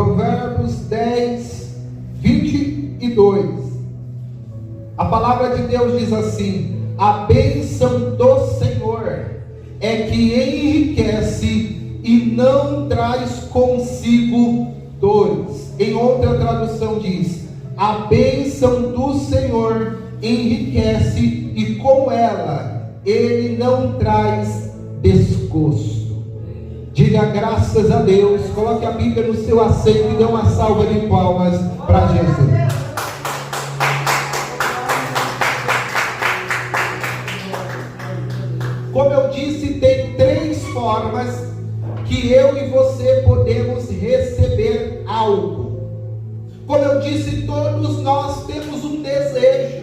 Provérbios 10, 22. A palavra de Deus diz assim: a bênção do Senhor é que enriquece e não traz consigo dores. Em outra tradução diz: a bênção do Senhor enriquece e com ela ele não traz desgosto. Diga graças a Deus, coloque a Bíblia no seu assento e dê uma salva de palmas para Jesus. Como eu disse, tem três formas que eu e você podemos receber algo. Como eu disse, todos nós temos um desejo.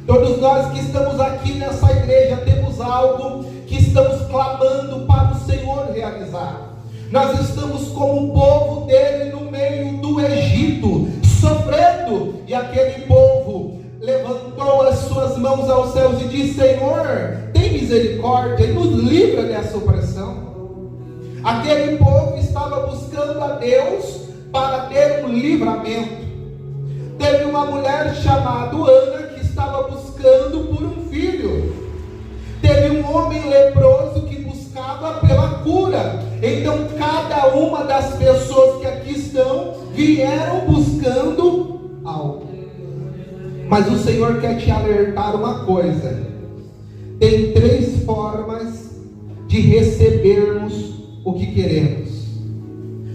Todos nós que estamos aqui nessa igreja temos algo que estamos clamando para o Senhor realizar. Nós estamos como o povo dele no meio do Egito, sofrendo, e aquele povo levantou as suas mãos aos céus e disse: Senhor, tem misericórdia e nos livra dessa opressão. Aquele povo estava buscando a Deus para ter um livramento. Teve uma mulher chamada Ana que estava buscando por um filho. Teve um homem leproso que buscava pela cura. Então cada uma das pessoas que aqui estão vieram buscando algo. Mas o Senhor quer te alertar uma coisa: tem três formas de recebermos o que queremos.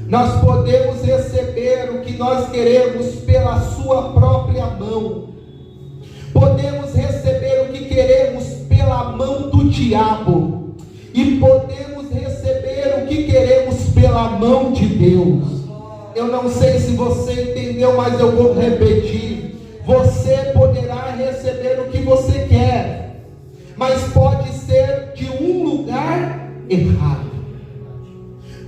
Nós podemos receber o que nós queremos pela sua própria mão. Podemos receber o que queremos pela mão do diabo. E podemos receber o que queremos pela mão de Deus. Eu não sei se você entendeu, mas eu vou repetir. Você poderá receber o que você quer, mas pode ser de um lugar errado.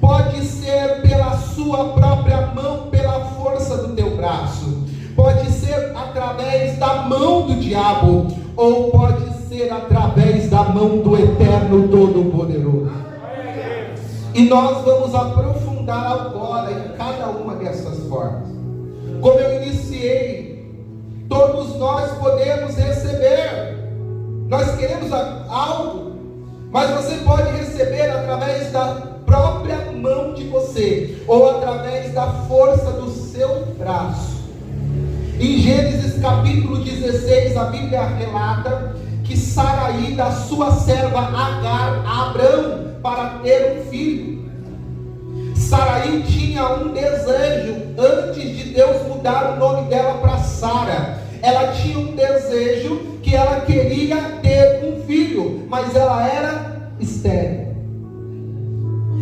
Pode ser pela sua própria mão, pela força do teu braço. Pode ser através da mão do diabo, ou pode ser através da mão do Eterno Todo-Poderoso. E nós vamos aprofundar agora em cada uma dessas formas. Como eu iniciei, todos nós podemos receber. Nós queremos algo, mas você pode receber através da própria mão de você, ou através da força do seu braço. Em Gênesis capítulo 16, a Bíblia relata que Saraí, da sua serva Agar, a Abrão, para ter um filho. Saraí tinha um desejo, antes de Deus mudar o nome dela para Sara. Ela tinha um desejo que ela queria ter um filho, mas ela era estéril.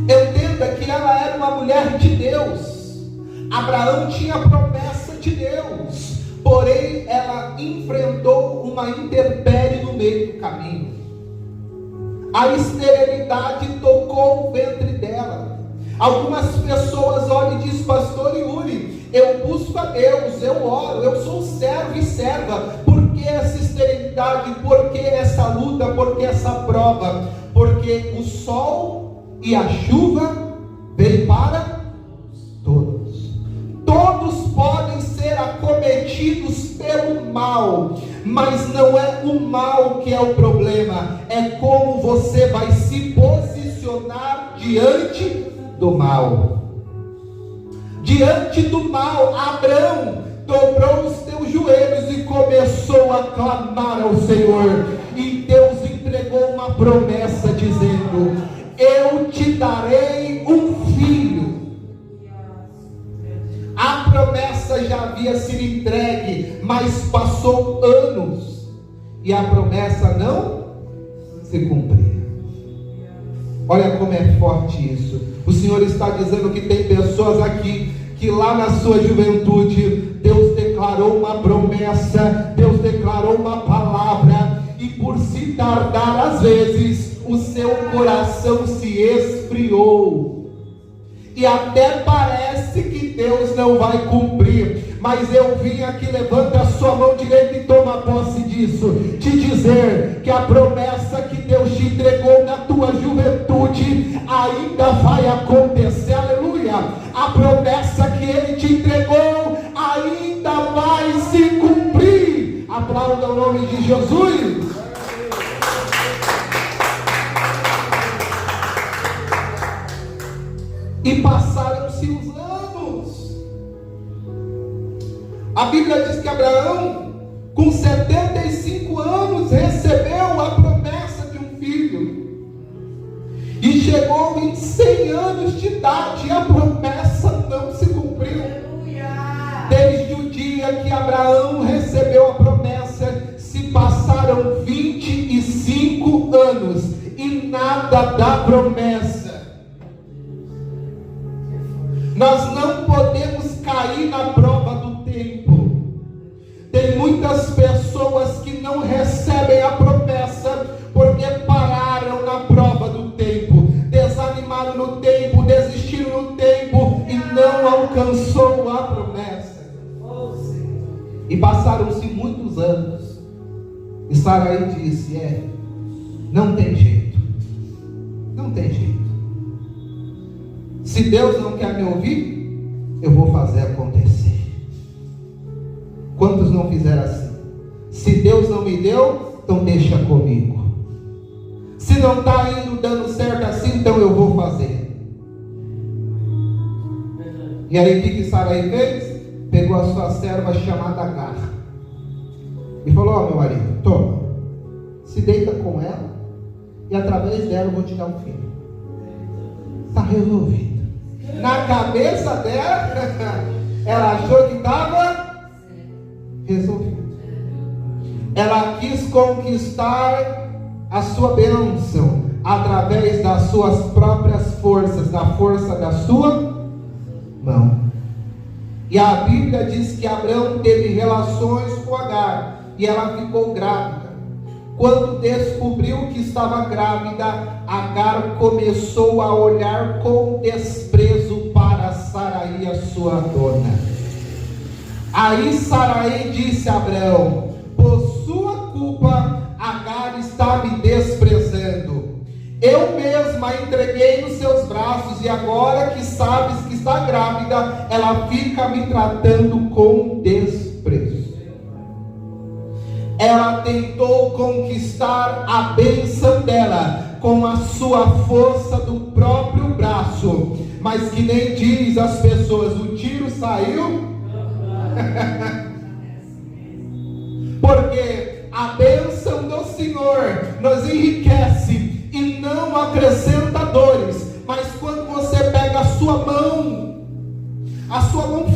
Entenda que ela era uma mulher de Deus. Abraão tinha a promessa de Deus, porém ela enfrentou uma intempérie no meio do caminho. A esterilidade tocou o ventre dela. Algumas pessoas olham e dizem: pastor Yuri, eu busco a Deus, eu oro, eu sou servo e serva. Por que essa esterilidade? Por que essa luta? Por que essa prova? Porque o sol e a chuva vêm para todos. Todos podem ser acometidos pelo mal, mas não é o mal que é o problema, é como você vai se posicionar diante do mal. Diante do mal, Abrão dobrou os teus joelhos e começou a clamar ao Senhor, e Deus entregou uma promessa dizendo: eu te darei um filho. A promessa já havia sido entregue, mas passou anos e a promessa não se cumpriu. Olha como é forte isso. O Senhor está dizendo que tem pessoas aqui que lá na sua juventude Deus declarou uma promessa, Deus declarou uma palavra, e por se tardar às vezes o seu coração se esfriou, e até parece que Deus não vai cumprir. Mas eu vim aqui, levanta a sua mão direita e toma posse disso, te dizer que a promessa que Deus te entregou na tua juventude ainda vai acontecer, aleluia. A promessa que nome de Jesus. E passaram-se os anos. A Bíblia diz que Abraão, com 75 anos, recebeu a promessa de um filho. E chegou em 100 anos de idade e a promessa não se cumpriu. Desde o dia que Abraão recebeu a promessa, se passaram 25 anos e nada da promessa. Nós não podemos cair na prova do tempo. Tem muitas pessoas que não recebem a promessa porque pararam na prova do tempo, desanimaram no tempo, desistiram no tempo e não alcançou a promessa. E passaram-se muitos anos. E Sarai disse: não tem jeito. Não tem jeito. Se Deus não quer me ouvir, eu vou fazer acontecer. Quantos não fizeram assim? Se Deus não me deu, então deixa comigo. Se não está indo dando certo assim, então eu vou fazer. E aí o que Sarai fez? Pegou a sua serva chamada Agar e falou: meu marido, toma, se deita com ela e através dela eu vou te dar um filho. Está resolvido. Na cabeça dela, ela achou que estava resolvido. Ela quis conquistar a sua bênção através das suas próprias forças, da força da sua mão. E a Bíblia diz que Abraão teve relações com Agar e ela ficou grávida. Quando descobriu que estava grávida, Agar começou a olhar com desprezo para Sarai, a sua dona. Aí Sarai disse a Abraão: por sua culpa, Agar está me desprezando. Eu mesma entreguei nos seus braços e agora que sabes que está grávida, ela fica me tratando com desprezo. Ela tentou conquistar a bênção dela com a sua força do próprio braço, mas que nem diz as pessoas, o tiro saiu. Porque a bênção do Senhor nos enriquece e não acrescenta dores. Mas quando você pega a sua mão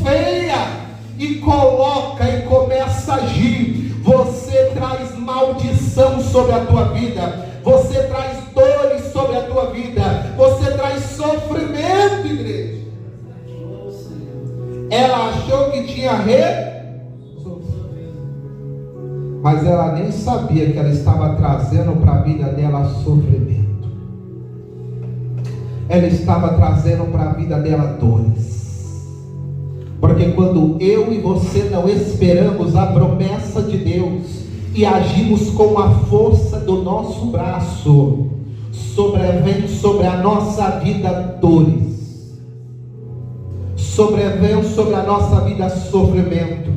feia, e coloca e começa a agir, você traz maldição sobre a tua vida, você traz dores sobre a tua vida, você traz sofrimento, igreja. Ela achou que tinha mas ela nem sabia que ela estava trazendo para a vida dela sofrimento. Ela estava trazendo para a vida dela dores. Porque quando eu e você não esperamos a promessa de Deus e agimos com a força do nosso braço, sobrevém sobre a nossa vida dores, sobrevém sobre a nossa vida sofrimento.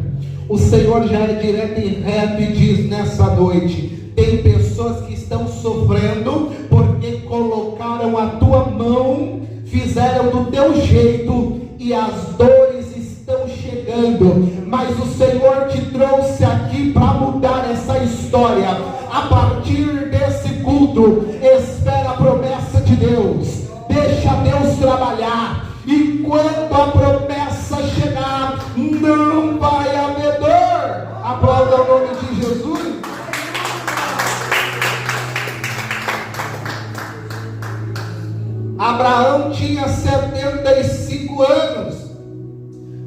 O Senhor já é direto e reto e diz nessa noite: tem pessoas que estão sofrendo porque colocaram a tua mão, fizeram do teu jeito e as dores estão chegando, mas o Senhor te trouxe aqui para mudar essa história. A partir desse culto, espera a promessa de Deus, deixa Deus trabalhar, e quando a promessa chegar, não vai haver dor. Aplauda o nome de Jesus. Abraão tinha 75 anos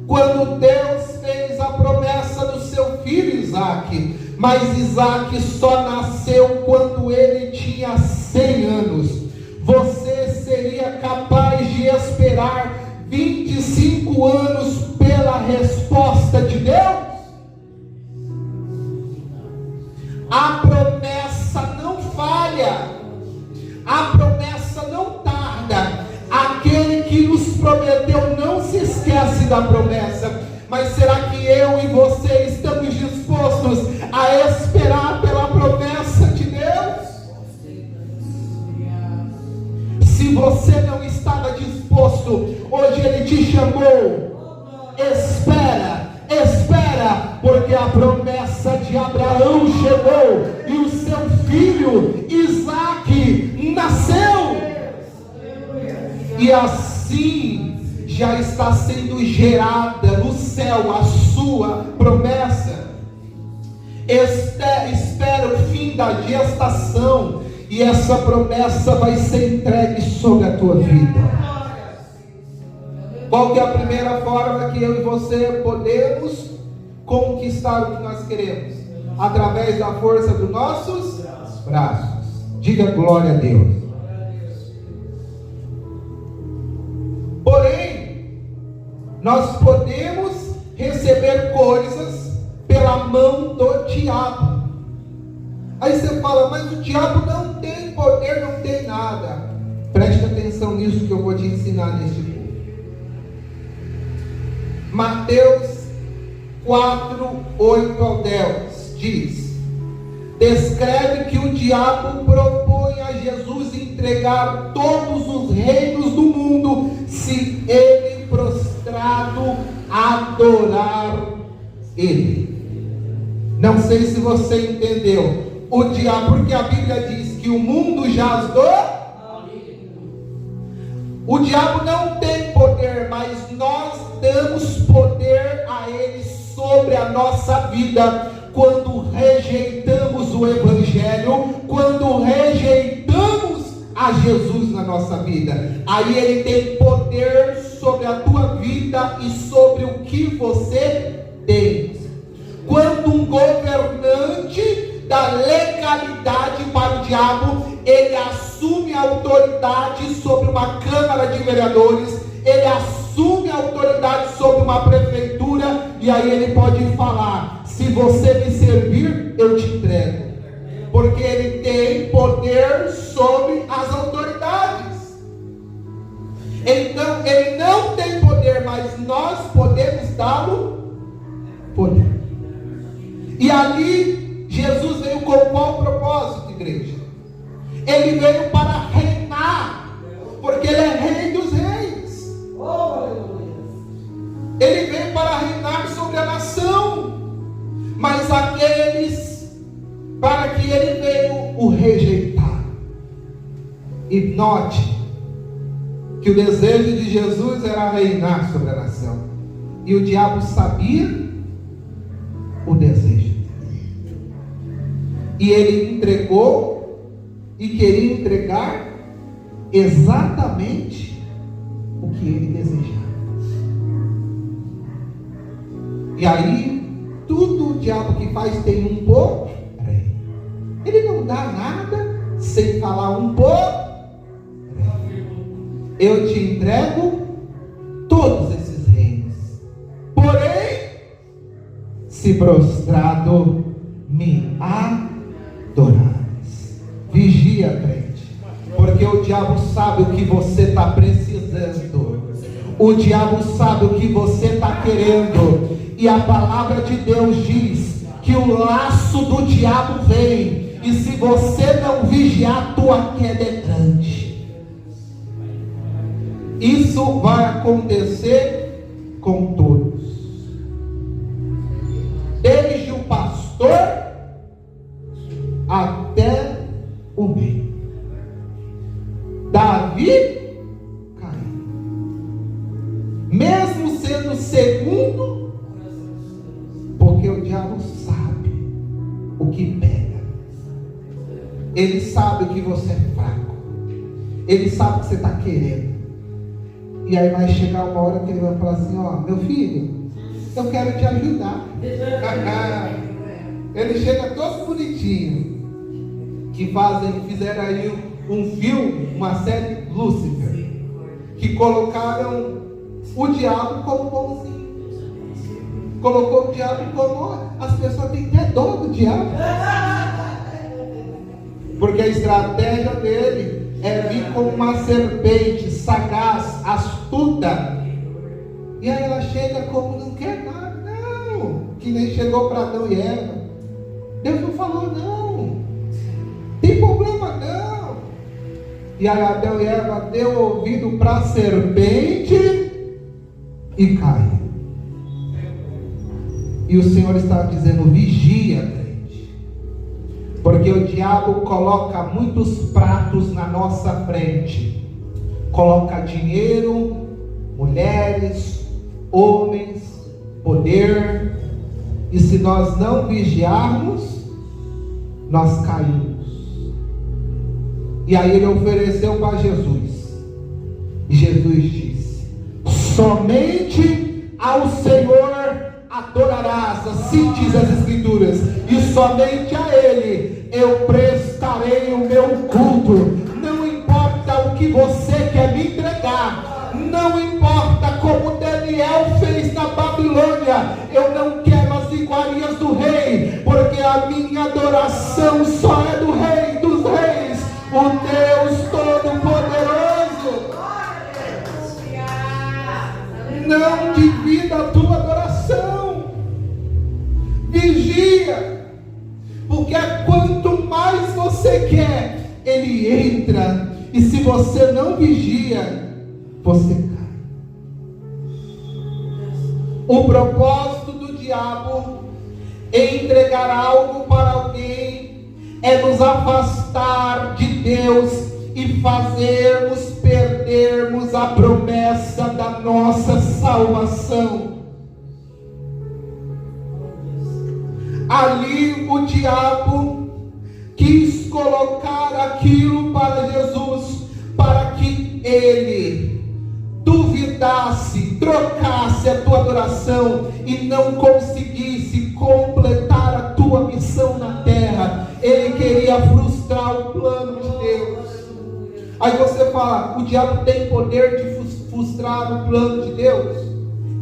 quando Deus fez a promessa do seu filho Isaque, mas Isaque só nasceu quando ele tinha 100 anos. Você seria capaz de esperar 25 anos pela resposta de Deus? A promessa não falha, a promessa não tarda. Aquele que nos prometeu não se esquece da promessa. Mas será que eu e você estamos dispostos a esperar te chamou. Espera, espera, porque a promessa de Abraão chegou e o seu filho Isaque nasceu. E assim já está sendo gerada no céu a sua promessa. Espera o fim da gestação e essa promessa vai ser entregue sobre a tua vida. Qual que é a primeira forma que eu e você podemos conquistar o que nós queremos? Através da força dos nossos braços. Diga glória a Deus. Porém, nós podemos receber coisas pela mão do diabo. Aí você fala, mas o diabo não tem poder, não tem nada. Preste atenção nisso que eu vou te ensinar neste vídeo. Mateus 4, 8 ao 10 diz: descreve que o diabo propõe a Jesus entregar todos os reinos do mundo se ele prostrado adorar ele. Não sei se você entendeu. O diabo, porque a Bíblia diz que o mundo jaz do... O diabo não tem poder, mas nós damos poder a ele sobre a nossa vida quando rejeitamos o Evangelho, quando rejeitamos a Jesus na nossa vida. Aí ele tem poder sobre a tua vida e sobre o que você tem. Quando um governante da legalidade para o diabo, ele assume a autoridade sobre uma Câmara de Vereadores, ele assume a autoridade sobre uma prefeitura, e aí ele pode falar: se você me servir, eu te entrego, porque ele tem poder sobre as autoridades. Então ele não tem poder, mas nós podemos dá-lo poder. E ali Jesus veio com qual propósito, igreja? Ele veio para reinar, porque ele é rei dos reis. Ele veio para reinar sobre a nação. Mas aqueles para que ele veio o rejeitar. E note que o desejo de Jesus era reinar sobre a nação, e o diabo sabia o desejo dele, e ele entregou e queria entregar exatamente o que ele desejava. E aí tudo o diabo que faz tem um pouco. Ele não dá nada sem falar um pouco. Eu te entrego todos esses reinos, porém, se prostrado me adorares. Vigia, crente, porque o diabo sabe o que você está precisando. O diabo sabe o que você está querendo. E a palavra de Deus diz que o laço do diabo vem, e se você não vigiar, tua queda é grande. Isso vai acontecer com todos, desde o pastor até o meio. Davi caiu, mesmo sendo segundo, porque o diabo sabe o que pega. Ele sabe que você é fraco, ele sabe o que você está querendo. E aí vai chegar uma hora que ele vai falar assim: ó, meu filho, eu quero te ajudar. Ele chega todo bonitinho, que fizeram aí um filme, uma série Lúcifer, que colocaram o diabo como bonzinho, colocou o diabo como... As pessoas têm até dó do diabo, porque a estratégia dele é vir como uma serpente sagaz, astuta. E aí ela chega como não quer nada, não, que nem chegou para Adão e Eva. Deus não falou não, tem problema não. E aí Adão e Eva deu ouvido para a serpente e cai. E o Senhor está dizendo: vigia, crente, porque o diabo coloca muitos pratos na nossa frente, coloca dinheiro, mulheres, homens, poder, e se nós não vigiarmos, nós caímos. E aí ele ofereceu para Jesus, e Jesus disse: somente ao Senhor adorarás, assim diz as Escrituras, e somente a Ele eu prestarei o meu culto. Não importa o que você quer me entregar, não importa como Daniel fez na Babilônia, eu não quero as iguarias do rei, porque a minha adoração só é do Rei dos Reis, o Deus Todo-Poderoso. Não divida a tua adoração, vigia, porque quanto mais você quer, ele entra, e se você não vigia, você cai. O propósito do diabo em entregar algo para alguém é nos afastar de Deus e fazermos perdermos a promessa da nossa salvação. Ali o diabo quis colocar aquilo para Jesus, para que ele duvidasse, trocasse a tua adoração e não conseguisse completar a tua missão na terra. Ele queria frustrar o plano de Deus. Aí você fala: o diabo tem poder de frustrar o plano de Deus?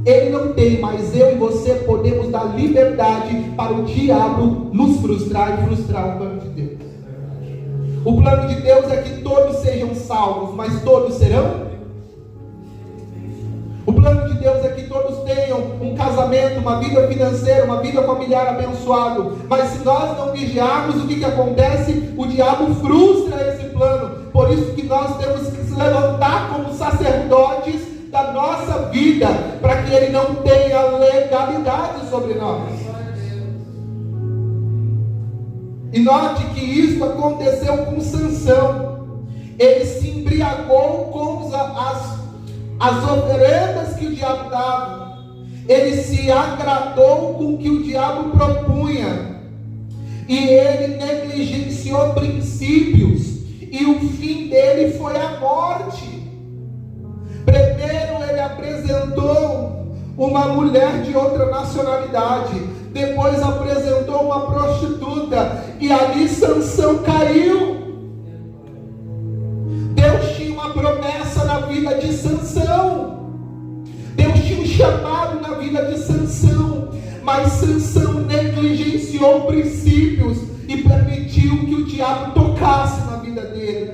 Ele não tem, mas eu e você podemos dar liberdade para o diabo nos frustrar e frustrar o plano de Deus. O plano de Deus é que todos sejam salvos, mas todos serão? O plano de Deus é que todos tenham um casamento, uma vida financeira, uma vida familiar abençoado. Mas se nós não vigiarmos, o que acontece? O diabo frustra esse plano. Por isso que nós temos que se levantar como sacerdotes da nossa vida, para que ele não tenha legalidade sobre nós. E note que isso aconteceu com Sansão. Ele se embriagou com as oferendas que o diabo dava. Ele se agradou com o que o diabo propunha, e ele negligenciou princípios, e o fim dele foi a morte. Primeiro ele apresentou uma mulher de outra nacionalidade, depois apresentou uma prostituta, e ali Sansão caiu. Deus tinha uma promessa na vida de Sansão, Deus tinha um chamado na vida de Sansão, mas Sansão negligenciou princípios e permitiu que o diabo tocasse na vida dele.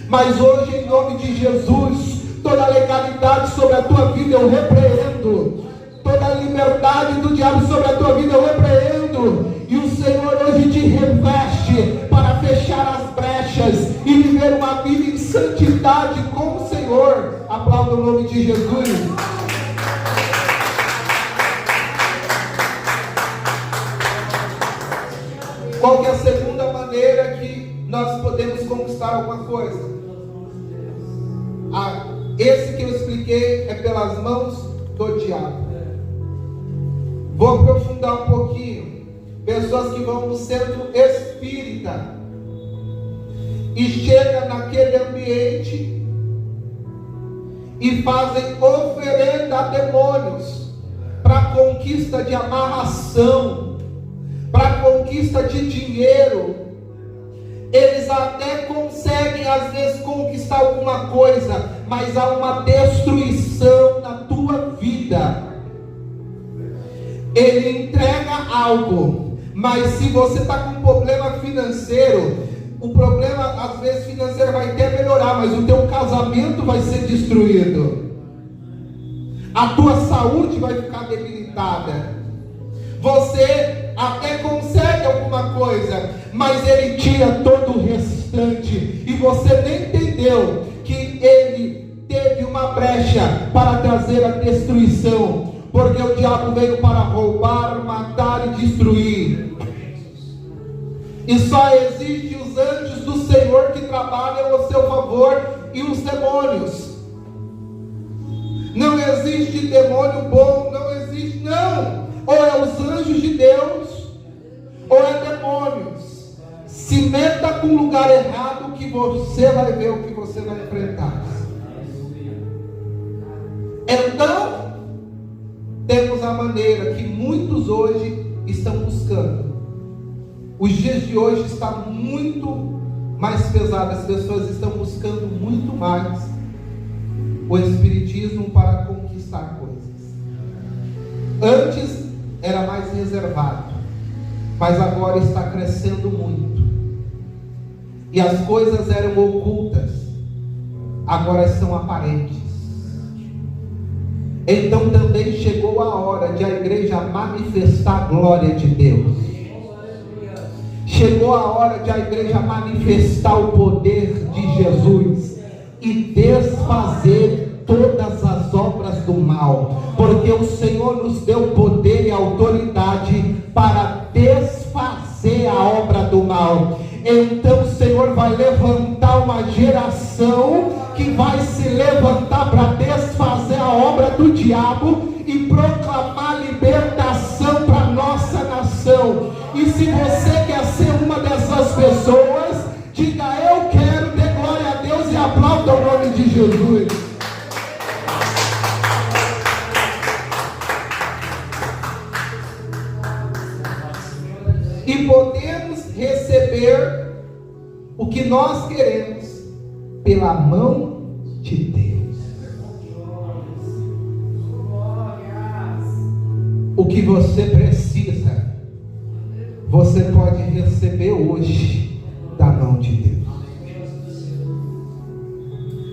Mas hoje, em nome de Jesus, toda a legalidade sobre a tua vida eu repreendo, toda a liberdade do diabo sobre a tua vida eu repreendo, e o Senhor hoje te reveste para fechar as brechas e viver uma vida em santidade com o Senhor. Aplauda o nome de Jesus. Qual que é a segunda maneira que nós podemos conquistar alguma coisa? Esse que eu expliquei é pelas mãos do diabo. Vou aprofundar um pouquinho. Pessoas que vão no centro espírita e chegam naquele ambiente e fazem oferenda a demônios para conquista de amarração, para conquista de dinheiro. Eles até conseguem às vezes conquistar alguma coisa, mas há uma destruição na tua vida. Ele entrega algo, mas se você está com um problema financeiro, o problema às vezes financeiro vai até melhorar, mas o teu casamento vai ser destruído, a tua saúde vai ficar debilitada. Você até consegue alguma coisa, mas ele tira todo o restante, e você nem entendeu que ele teve uma brecha para trazer a destruição, porque o diabo veio para roubar, matar e destruir. E só existem os anjos do Senhor que trabalham ao seu favor e os demônios. Não existe demônio bom, não existe, não. Ou é os anjos de Deus, ou é demônios. Se meta com o lugar errado que você vai ver o que você vai enfrentar. Então, temos a maneira que muitos hoje estão buscando. Os dias de hoje estão muito mais pesados, as pessoas estão buscando muito mais o espiritismo para conquistar coisas. Antes era mais reservado, mas agora está crescendo muito. E as coisas eram ocultas, agora são aparentes. Então também chegou a hora de a igreja manifestar a glória de Deus. Chegou a hora de a igreja manifestar o poder de Jesus e desfazer todas as obras do mal, porque o Senhor nos deu poder e autoridade para desfazer a obra do mal. Então o Senhor vai levantar uma geração que vai se levantar para desfazer a obra do diabo e proclamar libertação para a nossa nação. E se você quer ser uma dessas pessoas, diga: eu quero, dê glória a Deus e aplauda o nome de Jesus. E podemos receber o que nós queremos pela mão de Deus. O que você precisa, você pode receber hoje da mão de Deus.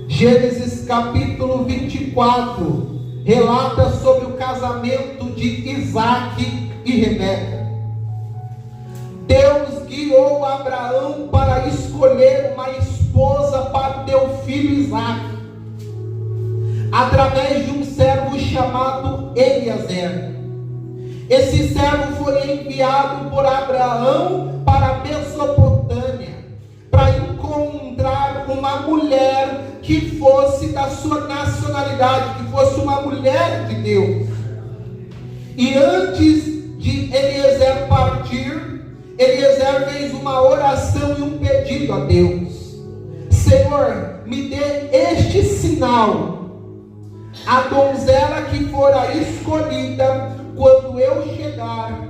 Gênesis capítulo 24 relata sobre o casamento de Isaac e Rebeca. Deus guiou Abraão para escolher uma esposa para o teu filho Isaac, através de um servo chamado Eliezer. Esse servo foi enviado por Abraão para a Mesopotâmia, para encontrar uma mulher que fosse da sua nacionalidade, que fosse uma mulher de Deus. E antes de Eliezer partir, Eliezer fez uma oração e um pedido a Deus: Senhor, me dê este sinal. A donzela que fora escolhida, quando eu chegar,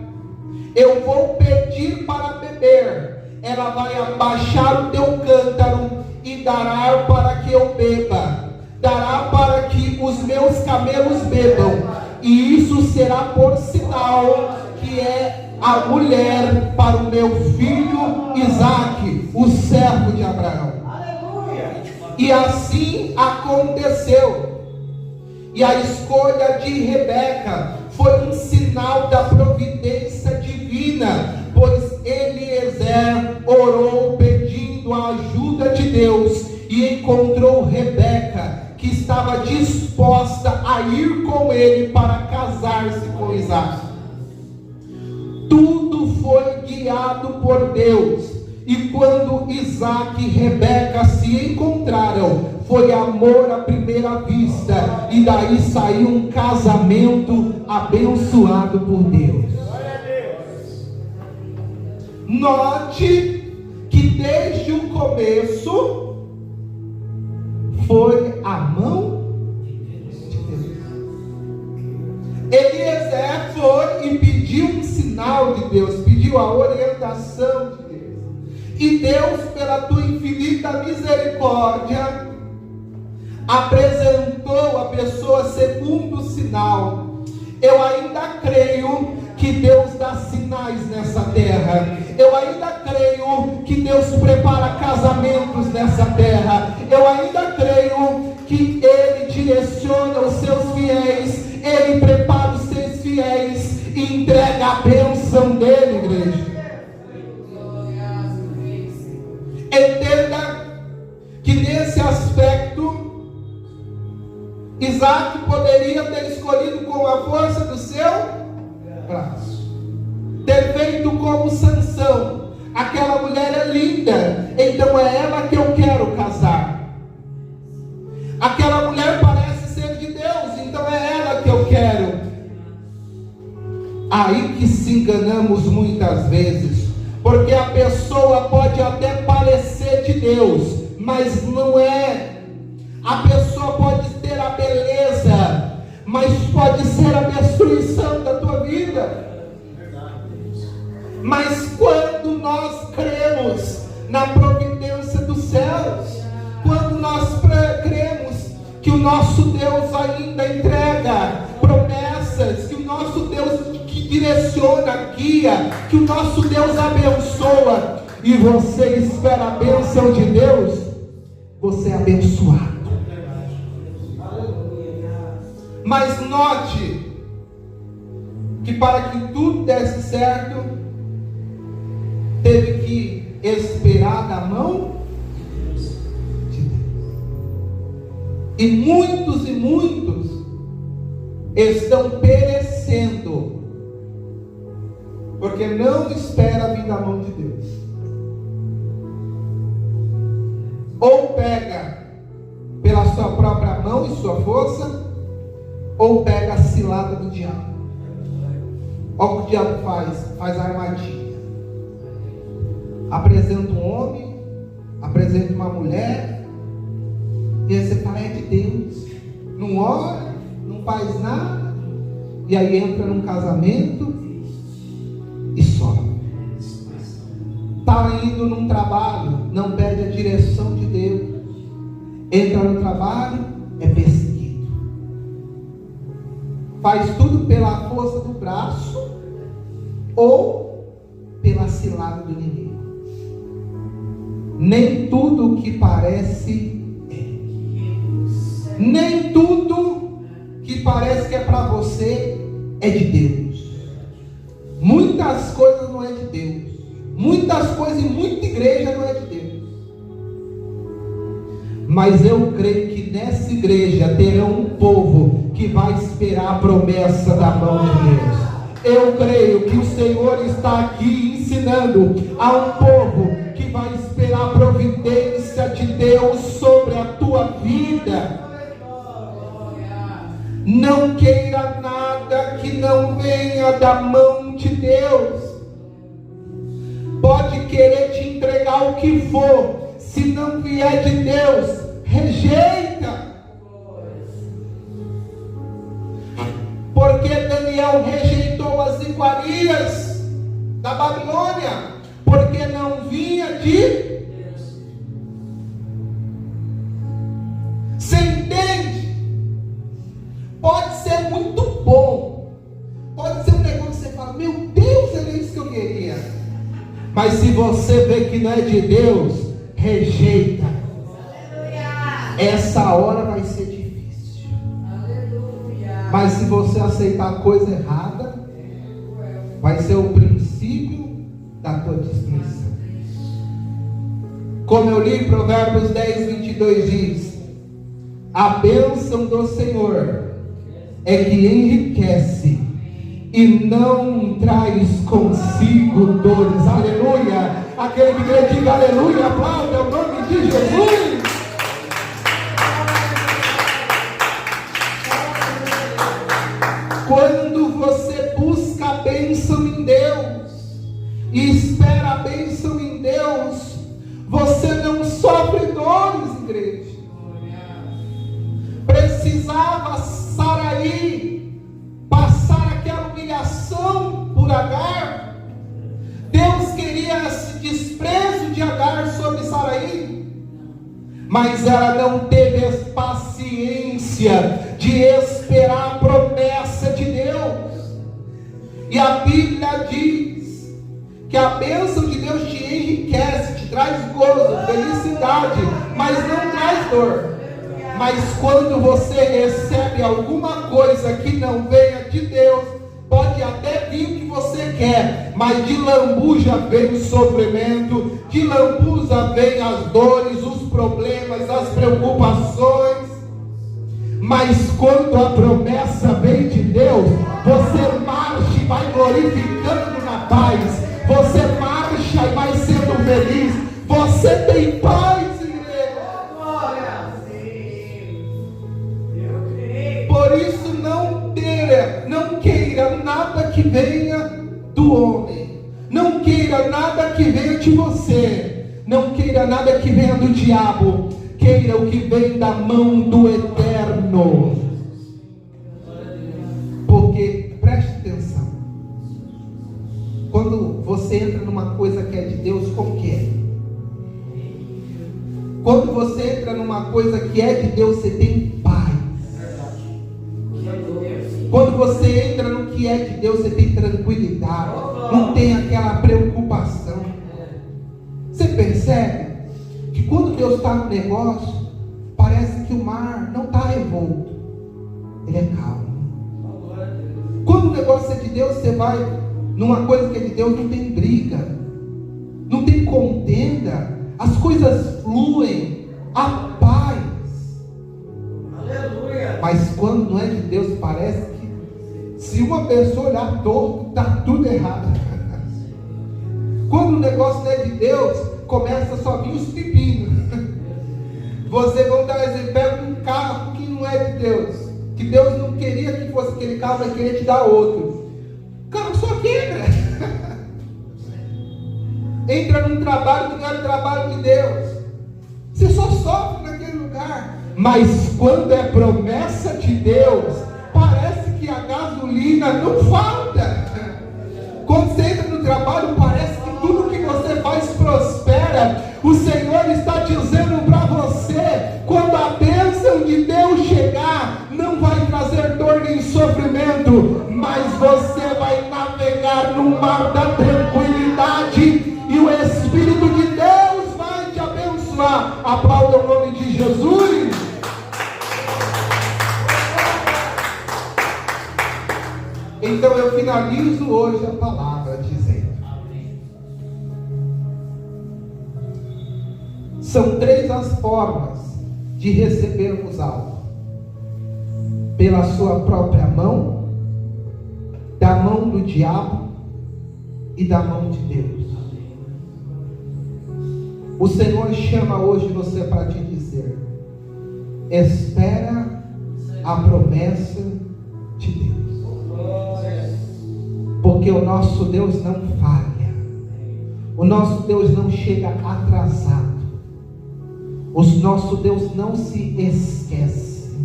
eu vou pedir para beber. Ela vai abaixar o teu cântaro e dará para que eu beba. Dará para que os meus camelos bebam. E isso será por sinal que é a mulher para o meu filho Isaac, o servo de Abraão. Aleluia. E assim aconteceu. E a escolha de Rebeca foi um sinal da providência divina, pois Eliezer orou pedindo a ajuda de Deus e encontrou Rebeca, que estava disposta a ir com ele para casar-se com Isaac. Tudo foi guiado por Deus. E quando Isaac e Rebeca se encontraram, foi amor à primeira vista. E daí saiu um casamento abençoado por Deus. Note que desde o começo foi a mão de Deus. Eliezer foi e pediu um sinal de Deus, pediu a orientação de Deus. E Deus, pela tua infinita misericórdia, apresentou a pessoa segundo o sinal. Eu ainda creio que Deus dá sinais nessa terra. Eu ainda creio que Deus prepara casamentos nessa terra. Eu ainda creio que Ele direciona os seus fiéis. Ele prepara os seus fiéis e entrega a bênção dele, igreja. Entenda que nesse aspecto Isaac poderia ter escolhido com a força do seu braço, ter feito como Sansão: aquela mulher é linda, então é ela que eu quero casar. Aquela mulher parece ser de Deus, então é ela que eu quero. Aí que se enganamos muitas vezes, porque a pessoa pode até parecer de Deus, mas não é. A pessoa pode ter a beleza, mas pode ser a destruição da tua vida. Mas quando nós cremos na providência dos céus, quando nós cremos que o nosso Deus ainda entrega promessas, que o nosso Deus que direciona, guia, que o nosso Deus abençoa, e você espera a bênção de Deus, você é abençoado. Mas note que para que tudo desse certo, teve que esperar da mão de Deus. E muitos estão perecendo, porque não espera vir da mão de Deus. Ou pega pela sua própria mão e sua força, ou pega a cilada do diabo. Olha o que o diabo faz a armadilha. Apresenta um homem, apresenta uma mulher, e aí você fala: é de Deus. Não ora, não faz nada, e aí entra num casamento e sofre. Está indo num trabalho, não pede a direção de Deus. Entra no trabalho, é perseguido. Faz tudo pela força do braço ou pela cilada do inimigo. Nem tudo que parece é. Nem tudo que parece que é para você é de Deus. Muitas coisas não é de Deus. Muitas coisas em muita igreja não é de Deus. Mas eu creio que nessa igreja terá um povo que vai esperar a promessa da mão de Deus. Eu creio que o Senhor está aqui ensinando a um povo que vai esperar a providência de Deus sobre a tua vida. Não queira nada que não venha da mão de Deus. Pode querer te entregar o que for, se não vier de Deus, rejeita. Porque Daniel rejeitou as iguarias da Babilônia, porque não vinha de Deus. Você entende? Pode ser muito bom, pode ser um negócio que você fala: meu Deus, era isso que eu queria. Mas se você vê que não é de Deus, rejeita. Essa hora vai ser difícil. Mas se você aceitar a coisa errada, vai ser o princípio da tua destruição. Como eu li, Provérbios 10:22 diz: a bênção do Senhor é que enriquece e não traz consigo dores. Aleluia. Aquele que crê, diga aleluia, aplauda o nome de Jesus. Quando você busca a bênção em Deus e espera a bênção em Deus, você não sofre dores, igreja. Precisava Saraí passar aquela humilhação por Agar. Deus queria esse desprezo de Agar sobre Saraí, mas ela não teve a paciência de esperar a promessa de Deus. E a Bíblia diz que a bênção de Deus te enriquece, te traz gozo, felicidade, mas não traz dor. Mas quando você recebe alguma coisa que não venha de Deus, pode até vir o que você quer, mas de lambuja vem o sofrimento, de lambuja vem as dores, os problemas, as preocupações. Mas quando a promessa vem de Deus, você marcha e vai glorificando na paz. Você marcha e vai sendo feliz. Você tem paz, igreja. Por isso não queira nada que venha do homem. Não queira nada que venha de você. Não queira nada que venha do diabo. Queira o que vem da mão do Eterno. Porque, preste atenção, quando você entra numa coisa que é de Deus, como que é? Quando você entra numa coisa que é de Deus, você tem paz. Quando você entra no que é de Deus, você tem tranquilidade. Não tem aquela preocupação. Você percebe que quando Deus está no negócio, parece que o mar não está revolto, ele é calmo. Quando o negócio é de Deus, você vai numa coisa que é de Deus, não tem briga, não tem contenda, as coisas fluem, a paz. Aleluia. Mas quando não é de Deus, parece que se uma pessoa olhar torto, está tudo errado. Quando o negócio não é de Deus, começa só a vir os pepinos. Você, vamos dar um exemplo, pega um carro que não é de Deus, que Deus não queria que fosse aquele carro, mas queria te dar outro. O carro só quebra. Entra num trabalho que não é o trabalho de Deus, você só sofre naquele lugar. Mas quando é promessa de Deus, parece que a gasolina não falta. Quando você entra no trabalho, parece que tudo que você faz prospera. O Senhor está dizendo para você, quando a bênção de Deus chegar, não vai trazer dor nem sofrimento, mas você vai navegar no mar da tranquilidade, e o Espírito de Deus vai te abençoar. Aplauda o nome de Jesus. Então eu finalizo hoje a palavra dizendo: são três as formas de recebermos algo: pela sua própria mão, da mão do diabo e da mão de Deus. O Senhor chama hoje você para te dizer: espera a promessa de Deus. Porque o nosso Deus não falha. O nosso Deus não chega atrasado. O nosso Deus não se esquece.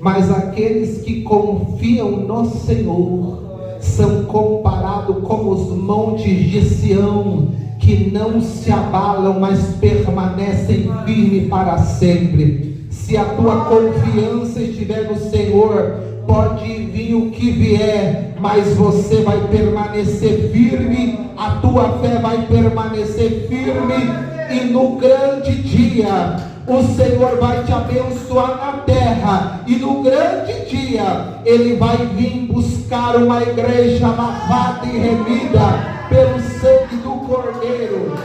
Mas aqueles que confiam no Senhor são comparados como os montes de Sião, que não se abalam, mas permanecem firmes para sempre. Se a tua confiança estiver no Senhor, pode vir o que vier, mas você vai permanecer firme, a tua fé vai permanecer firme, e no grande dia o Senhor vai te abençoar na terra, e no grande dia Ele vai vir buscar uma igreja lavada e remida pelo sangue do Cordeiro.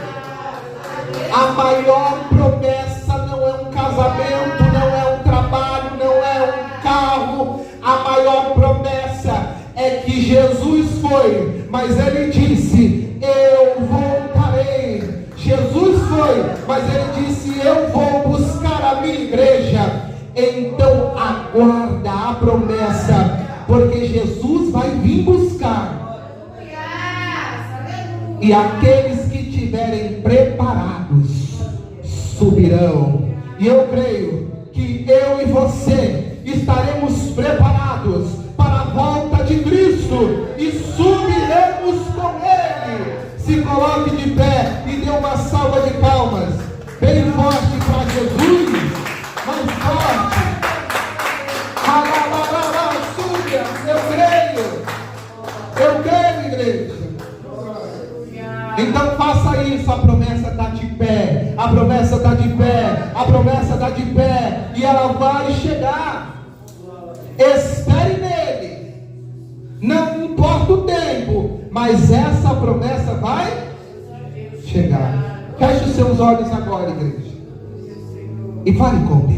A maior promessa não é um casamento, não é um trabalho, não é um carro. A maior promessa é que Jesus foi, mas Ele disse: eu voltarei. Jesus foi, mas Ele disse: eu vou buscar a minha igreja. Então aguarda a promessa, porque Jesus vai vir buscar. E aqueles que estiverem preparados subirão. E eu creio que eu e você estaremos preparados para a volta de Cristo e subiremos com Ele. Se coloque de pé e dê uma salva de palmas bem forte para Jesus. Mais forte. Eu creio, igreja. Então faça isso. A promessa está de pé. A promessa está de pé. A promessa está de pé. E ela vai chegar. Espere nele. Não importa o tempo, mas essa promessa vai chegar. Feche os seus olhos agora, igreja, e fale com Deus.